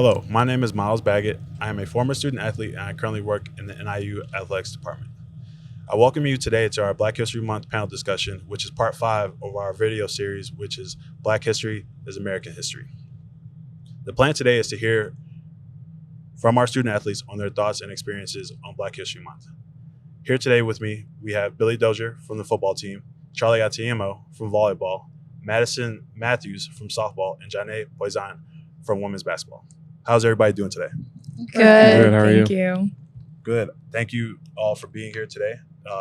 Hello, my name is Miles Baggett. I am a former student athlete and I currently work in the NIU athletics department. I welcome you today to our Black History Month panel discussion, which is part 5 of our video series, which is Black History is American History. The plan today is to hear from our student athletes on their thoughts and experiences on Black History Month. Here today with me, we have Billy Dozier from the football team, Charlie Atiemo from volleyball, Madison Matthews from softball, and Janae Poisan from women's basketball. How's everybody doing today? Good. How are Thank you? you. Good. Thank you all for being here today.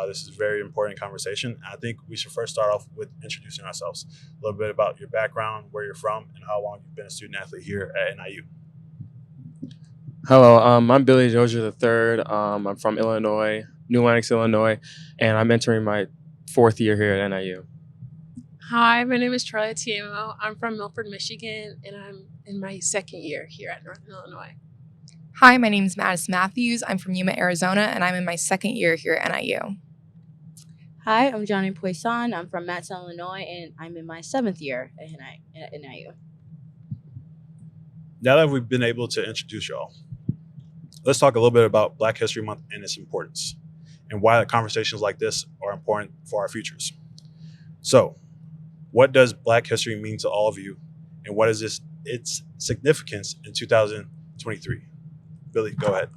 This is a very important conversation. I think we should first start off with introducing ourselves, a little bit about your background, where you're from, and how long you've been a student athlete here at NIU. Hello, I'm Billy Dozier III. I'm from Illinois, New Lenox, Illinois, and I'm entering my 4th year here at NIU. Hi, my name is Charlie Atiemo. I'm from Milford, Michigan, and I'm in my 2nd year here at Northern Illinois. Hi, my name is Madison Matthews. I'm from Yuma, Arizona, and I'm in my 2nd year here at NIU. Hi, I'm Johnny Poisson. I'm from Matson, Illinois, and I'm in my 7th year at NIU. Now that we've been able to introduce y'all, let's talk a little bit about Black History Month and its importance, and why conversations like this are important for our futures. So, what does Black history mean to all of you, and what is its significance in 2023? Billy, go ahead.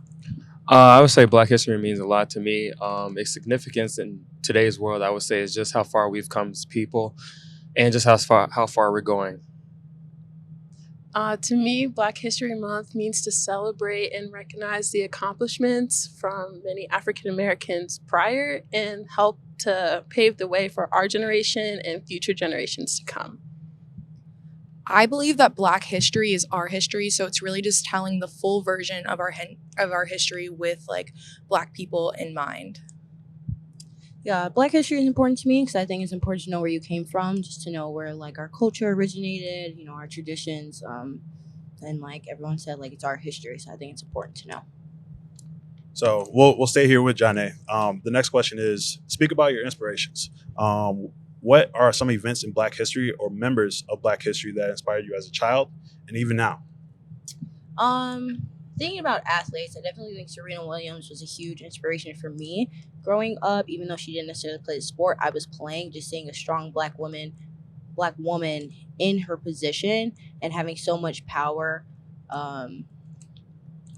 I would say Black history means a lot to me. Its significance in today's world, I would say, is just how far we've come as people, and just how far we're going. To me, Black History Month means to celebrate and recognize the accomplishments from many African Americans prior and help to pave the way for our generation and future generations to come. I believe that Black history is our history, so it's really just telling the full version of our history with Black people in mind. Yeah, Black history is important to me because I think it's important to know where you came from, just to know where our culture originated, our traditions, and everyone said it's our history, so I think it's important to know. So we'll stay here with Janae. The next question is, speak about your inspirations. What are some events in Black history or members of Black history that inspired you as a child and even now? Thinking about athletes, I definitely think Serena Williams was a huge inspiration for me. Growing up, even though she didn't necessarily play the sport, I was playing, just seeing a strong black woman in her position and having so much power on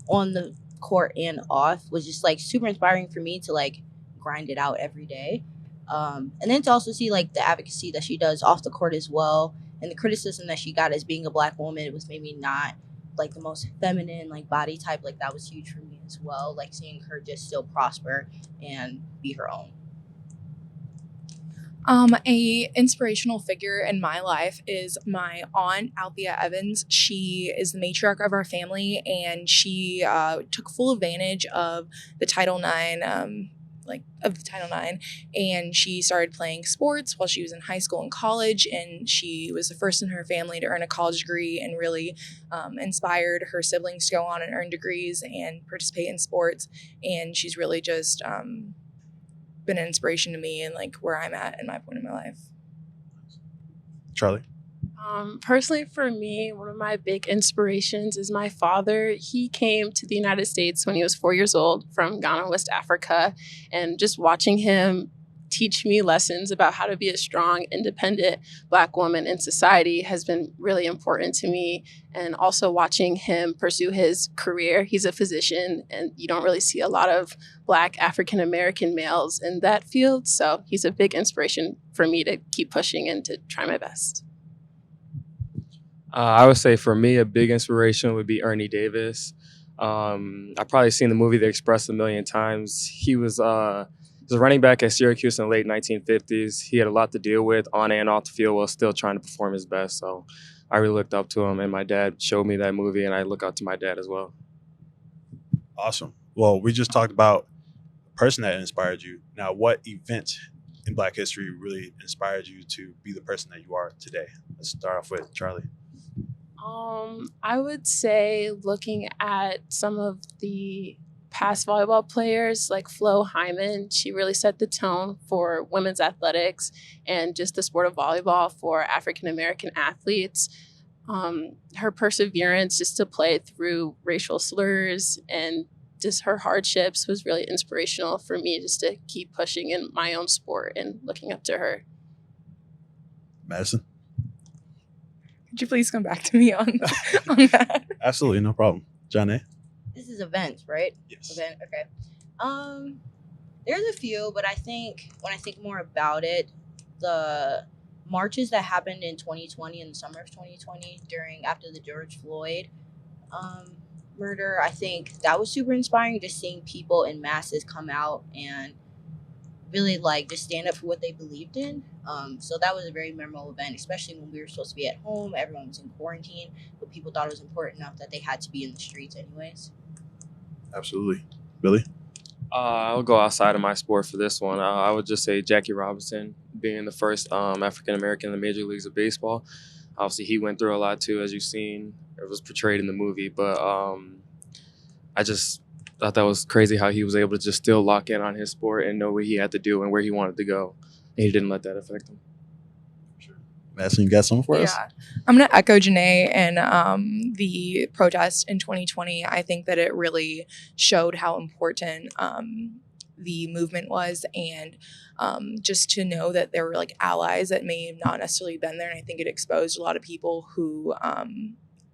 the court and off was just super inspiring for me to grind it out every day. And then to also see the advocacy that she does off the court as well, and the criticism that she got as being a black woman, it was maybe not the most feminine body type. That was huge for me as well, seeing her just still prosper and be her own. A inspirational figure in my life is my aunt, Althea Evans. She is the matriarch of our family, and she took full advantage of the Title IX, and she started playing sports while she was in high school and college, and she was the first in her family to earn a college degree and really inspired her siblings to go on and earn degrees and participate in sports. And she's really just been an inspiration to me and where I'm at in my point in my life. Charlie? Personally, for me, one of my big inspirations is my father. He came to the United States when he was 4 years old from Ghana, West Africa, and just watching him teach me lessons about how to be a strong, independent Black woman in society has been really important to me. And also watching him pursue his career. He's a physician, and you don't really see a lot of Black African American males in that field. So he's a big inspiration for me to keep pushing and to try my best. I would say for me, a big inspiration would be Ernie Davis. I've probably seen the movie The Express a million times. He was a running back at Syracuse in the late 1950s. He had a lot to deal with on and off the field while still trying to perform his best. So I really looked up to him, and my dad showed me that movie, and I look up to my dad as well. Awesome. Well, we just talked about a person that inspired you. Now, what event in Black history really inspired you to be the person that you are today? Let's start off with Charlie. I would say looking at some of the past volleyball players like Flo Hyman, she really set the tone for women's athletics and just the sport of volleyball for African American athletes. Her perseverance just to play through racial slurs and just her hardships was really inspirational for me just to keep pushing in my own sport and looking up to her. Madison? Could you please come back to me on that? Absolutely, no problem. John A? This is events, right? Yes. Event. Okay. There's a few, but I think when I think more about it, the marches that happened in 2020, in the summer of 2020, after the George Floyd murder, I think that was super inspiring. Just seeing people in masses come out and really like just stand up for what they believed in. So that was a very memorable event, especially when we were supposed to be at home. Everyone was in quarantine, but people thought it was important enough that they had to be in the streets anyways. Absolutely. Billy? I'll go outside of my sport for this one. I would just say Jackie Robinson being the first African American in the major leagues of baseball. Obviously, he went through a lot too, as you've seen. It was portrayed in the movie, but I just thought that was crazy how he was able to just still lock in on his sport and know what he had to do and where he wanted to go. And he didn't let that affect him. Madison, you got something for us? Yeah, I'm going to echo Janae and the protest in 2020. I think that it really showed how important the movement was, and just to know that there were like allies that may have not necessarily been there. And I think it exposed a lot of people who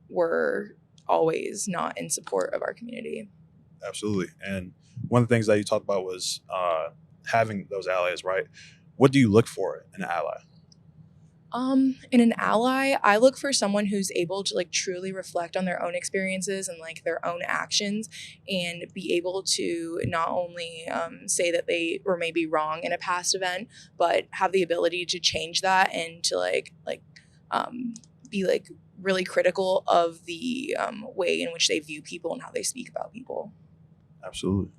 were always not in support of our community. Absolutely. And one of the things that you talked about was having those allies, right? What do you look for in an ally? In an ally, I look for someone who's able to like truly reflect on their own experiences and like their own actions, and be able to not only say that they were maybe wrong in a past event, but have the ability to change that and to be like really critical of the way in which they view people and how they speak about people. Absolutely.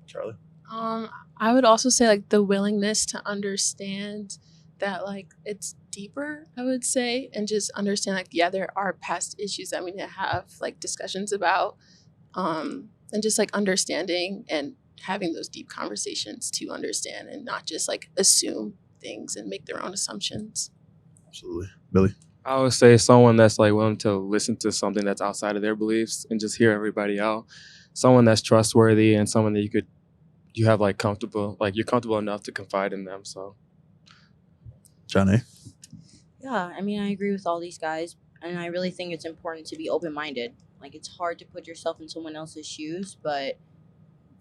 Charlie? I would also say like the willingness to understand that like it's deeper, I would say, and just understand like, yeah, there are past issues that we need to have like discussions about, and just like understanding and having those deep conversations to understand and not just like assume things and make their own assumptions. Absolutely. Billy? I would say someone that's like willing to listen to something that's outside of their beliefs and just hear everybody out. Someone that's trustworthy and someone that you have like you're comfortable enough to confide in them. So John A? Yeah, I mean, I agree with all these guys, and I really think it's important to be open-minded. Like, it's hard to put yourself in someone else's shoes, but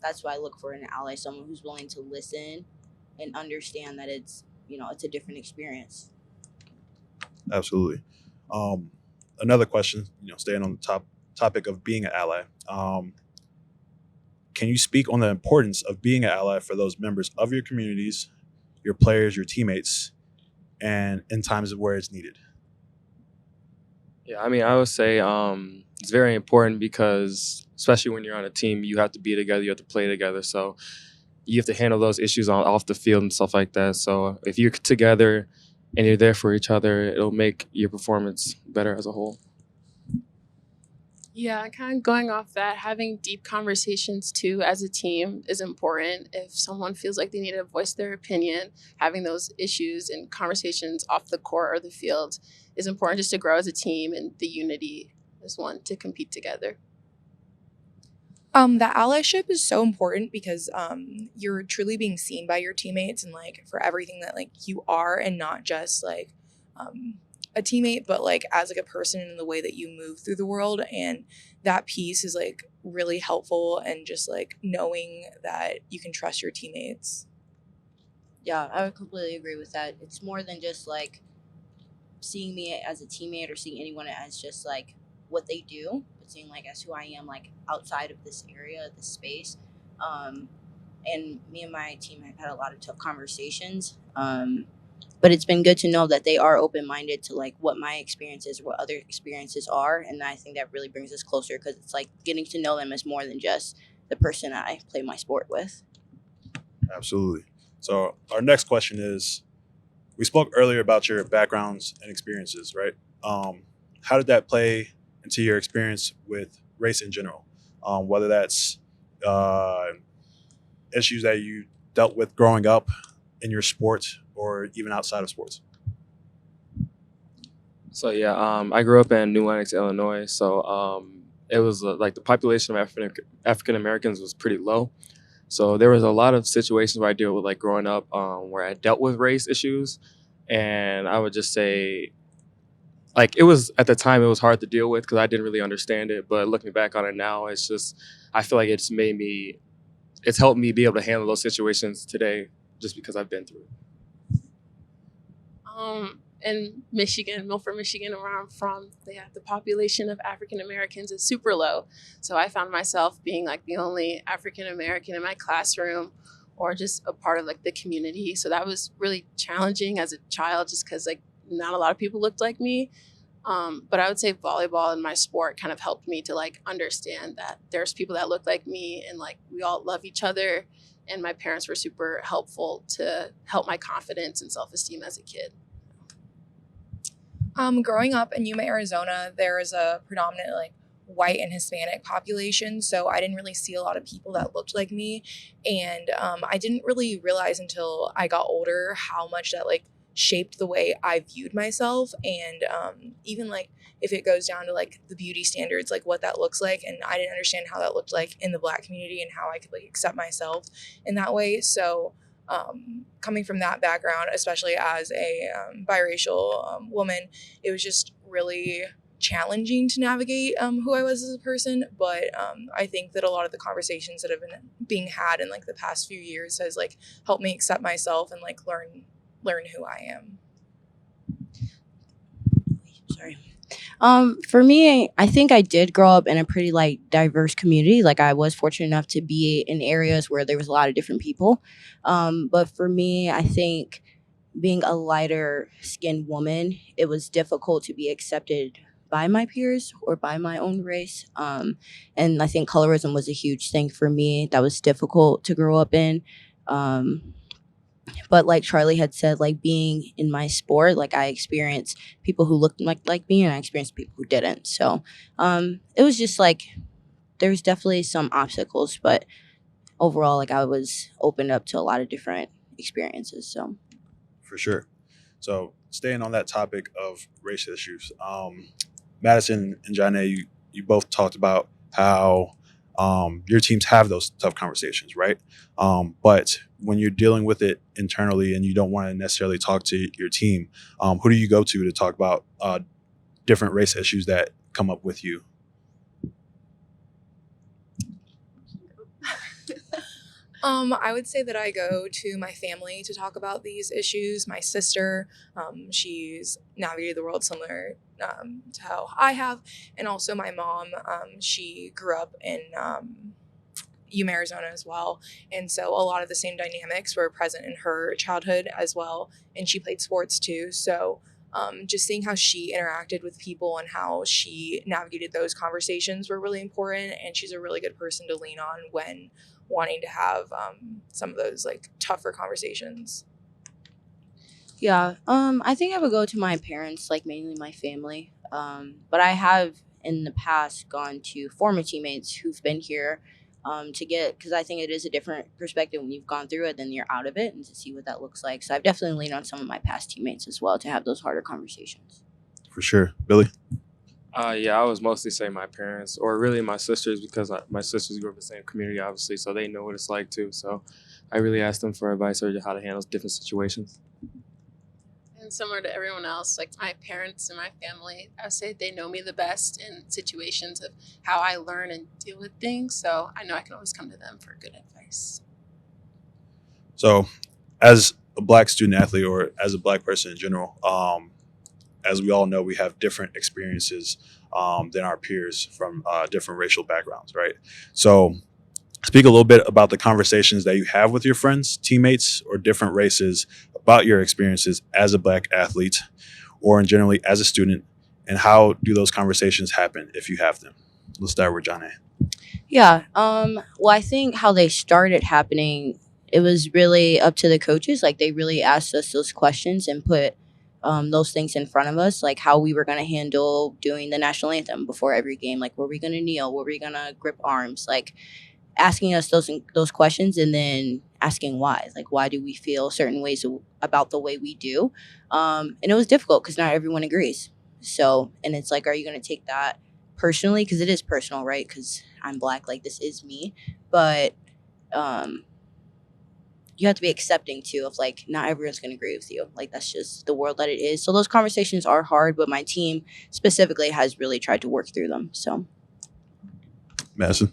that's why I look for an ally, someone who's willing to listen and understand that it's a different experience. Absolutely. Another question, staying on the topic of being an ally. Can you speak on the importance of being an ally for those members of your communities, your players, your teammates, and in times of where it's needed? yeah, I mean, I would say it's very important because especially when you're on a team, you have to be together, you have to play together. So you have to handle those issues off the field and stuff like that. So if you're together and you're there for each other, it'll make your performance better as a whole. Yeah, kind of going off that, having deep conversations too as a team is important. If someone feels like they need to voice their opinion, having those issues and conversations off the court or the field is important just to grow as a team, and the unity as one to compete together. The allyship is so important because you're truly being seen by your teammates and like for everything that like you are, and not just like a teammate, but like as like a person in the way that you move through the world. And that piece is like really helpful, and just like knowing that you can trust your teammates. Yeah, I would completely agree with that. It's more than just like seeing me as a teammate or seeing anyone as just like what they do, but seeing like as who I am like outside of this area, this space. And me and my team have had a lot of tough conversations. But it's been good to know that they are open-minded to like what my experiences, what other experiences are, and I think that really brings us closer, because it's like getting to know them as more than just the person I play my sport with. Absolutely. So our next question is, we spoke earlier about your backgrounds and experiences, right? How did that play into your experience with race in general? Whether that's issues that you dealt with growing up in your sport or even outside of sports? So yeah, I grew up in New Lenox, Illinois. So it was like the population of African Americans was pretty low. So there was a lot of situations where I dealt with like growing up, where I dealt with race issues, and I would just say like it was at the time it was hard to deal with because I didn't really understand it. But looking back on it now, it's just I feel like it's helped me be able to handle those situations today just because I've been through it. In Michigan, Milford, Michigan, where I'm from, the population of African Americans is super low. So I found myself being like the only African American in my classroom or just a part of like the community. So that was really challenging as a child just because like not a lot of people looked like me. But I would say volleyball and my sport kind of helped me to like understand that there's people that look like me and like we all love each other. And my parents were super helpful to help my confidence and self-esteem as a kid. Growing up in Yuma, Arizona, there is a predominant like white and Hispanic population, so I didn't really see a lot of people that looked like me, and I didn't really realize until I got older how much that like shaped the way I viewed myself, and even like if it goes down to like the beauty standards, like what that looks like, and I didn't understand how that looked like in the Black community and how I could like accept myself in that way. So coming from that background, especially as a biracial woman, it was just really challenging to navigate who I was as a person. But I think that a lot of the conversations that have been being had in like the past few years has like helped me accept myself and like learn who I am. Sorry. For me, I think I did grow up in a pretty like diverse community. Like I was fortunate enough to be in areas where there was a lot of different people. But for me, I think being a lighter skinned woman, it was difficult to be accepted by my peers or by my own race. And I think colorism was a huge thing for me that was difficult to grow up in. Um, but like Charlie had said, like being in my sport, like I experienced people who looked like me and I experienced people who didn't. So it was just like there's definitely some obstacles, but overall, like I was opened up to a lot of different experiences. So For sure. So staying on that topic of race issues, Madison and Janae, you both talked about how your teams have those tough conversations, right? But when you're dealing with it internally and you don't want to necessarily talk to your team, who do you go to talk about different race issues that come up with you? I would say that I go to my family to talk about these issues. My sister, she's navigated the world similar to how I have, and also my mom. She grew up in Yuma, Arizona as well, and so a lot of the same dynamics were present in her childhood as well, and she played sports too. So. Just seeing how she interacted with people and how she navigated those conversations were really important. And she's a really good person to lean on when wanting to have some of those like tougher conversations. yeah, I think I would go to my parents, like mainly my family. But I have in the past gone to former teammates who've been here to get because I think it is a different perspective when you've gone through it than you're out of it and to see what that looks like. So I've definitely leaned on some of my past teammates as well to have those harder conversations. For sure. Billy? Yeah, I was mostly saying my parents or really my sisters because my sisters grew up in the same community, obviously, so they know what it's like too. So I really asked them for advice or how to handle different situations. And similar to everyone else, like my parents and my family, I would say they know me the best in situations of how I learn and deal with things. So I know I can always come to them for good advice. So, as a Black student athlete or as a Black person in general, as we all know, we have different experiences than our peers from different racial backgrounds, right? So, speak a little bit about the conversations that you have with your friends, teammates, or different races about your experiences as a Black athlete or in generally as a student, and how do those conversations happen if you have them? Let's start with Johnny. Yeah. Well, I think how they started happening, it was really up to the coaches. Like they really asked us those questions and put those things in front of us, like how we were going to handle doing the national anthem before every game. Like, were we going to kneel? Were we going to grip arms? Like asking us those questions and then asking why. Like, why do we feel certain ways about the way we do? And it was difficult because not everyone agrees. So, and it's like, are you going to take that personally? Because it is personal, right? Because I'm Black, like this is me. But you have to be accepting too of like not everyone's going to agree with you. Like that's just the world that it is. So those conversations are hard, but my team specifically has really tried to work through them. So Madison.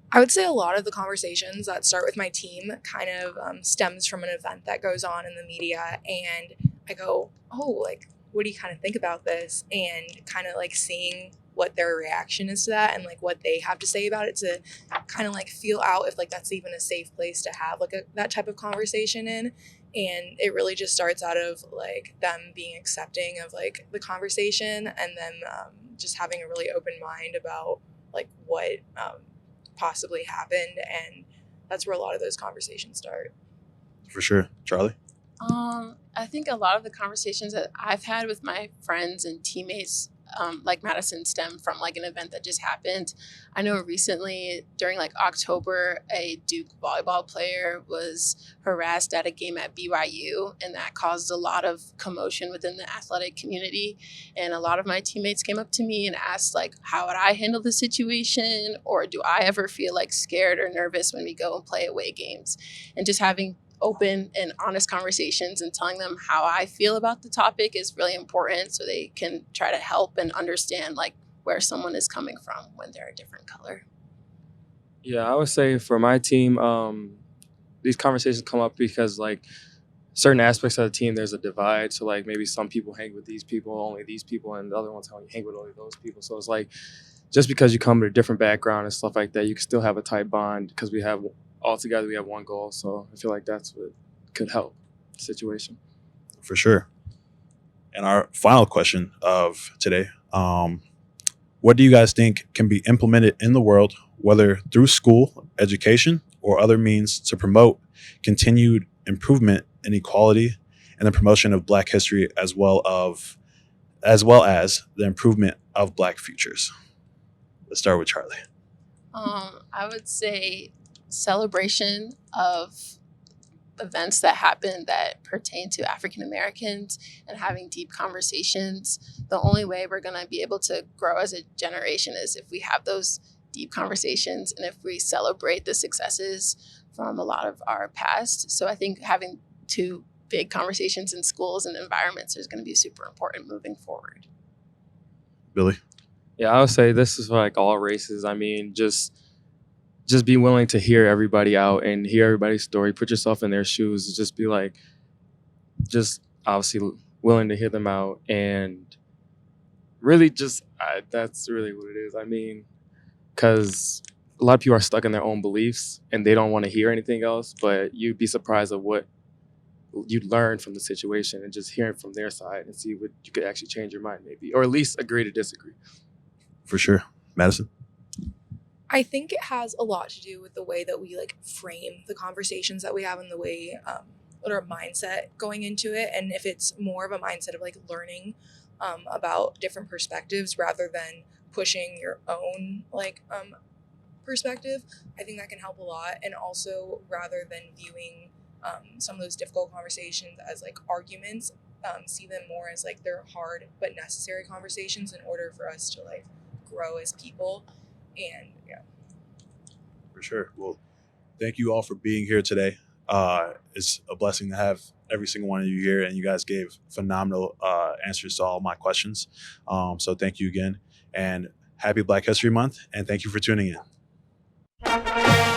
I would say a lot of the conversations that start with my team kind of stems from an event that goes on in the media. And I go, oh, like, what do you kind of think about this? And kind of like seeing what their reaction is to that and like what they have to say about it to kind of like feel out if like that's even a safe place to have like that type of conversation in. And it really just starts out of like them being accepting of like the conversation and them just having a really open mind about like what possibly happened, and that's where a lot of those conversations start. For sure. Charlie? I think a lot of the conversations that I've had with my friends and teammates, like Madison, stem from like an event that just happened. I know recently during like October, a Duke volleyball player was harassed at a game at BYU, and that caused a lot of commotion within the athletic community. And a lot of my teammates came up to me and asked like, how would I handle the situation? Or do I ever feel like scared or nervous when we go and play away games? And just having open and honest conversations and telling them how I feel about the topic is really important so they can try to help and understand like where someone is coming from when they're a different color. Yeah, I would say for my team, these conversations come up because like certain aspects of the team, there's a divide. So like maybe some people hang with these people, only these people, and the other ones hang with only those people. So it's like just because you come with a different background and stuff like that, you can still have a tight bond because we have one goal. So I feel like that's what could help the situation. For sure. And our final question of today, what do you guys think can be implemented in the world, whether through school, education, or other means to promote continued improvement in equality and the promotion of Black history as well as the improvement of Black futures? Let's start with Charlie. I would say celebration of events that happen that pertain to African Americans and having deep conversations. The only way we're going to be able to grow as a generation is if we have those deep conversations and if we celebrate the successes from a lot of our past. So I think having two big conversations in schools and environments is going to be super important moving forward. Billy? Yeah, I would say this is for like all races. I mean, just be willing to hear everybody out and hear everybody's story. Put yourself in their shoes. Just be like, just obviously willing to hear them out and really that's really what it is. I mean, because a lot of people are stuck in their own beliefs and they don't want to hear anything else, but you'd be surprised at what you'd learn from the situation and just hearing from their side and see what you could actually change your mind maybe, or at least agree to disagree. For sure. Madison? I think it has a lot to do with the way that we like frame the conversations that we have and the way what our mindset going into it. And if it's more of a mindset of like learning about different perspectives rather than pushing your own like perspective, I think that can help a lot. And also rather than viewing some of those difficult conversations as like arguments, see them more as like they're hard but necessary conversations in order for us to like grow as people. And yeah. For sure. Well, thank you all for being here today. It's a blessing to have every single one of you here, and you guys gave phenomenal answers to all my questions. So thank you again, and happy Black History Month, and thank you for tuning in.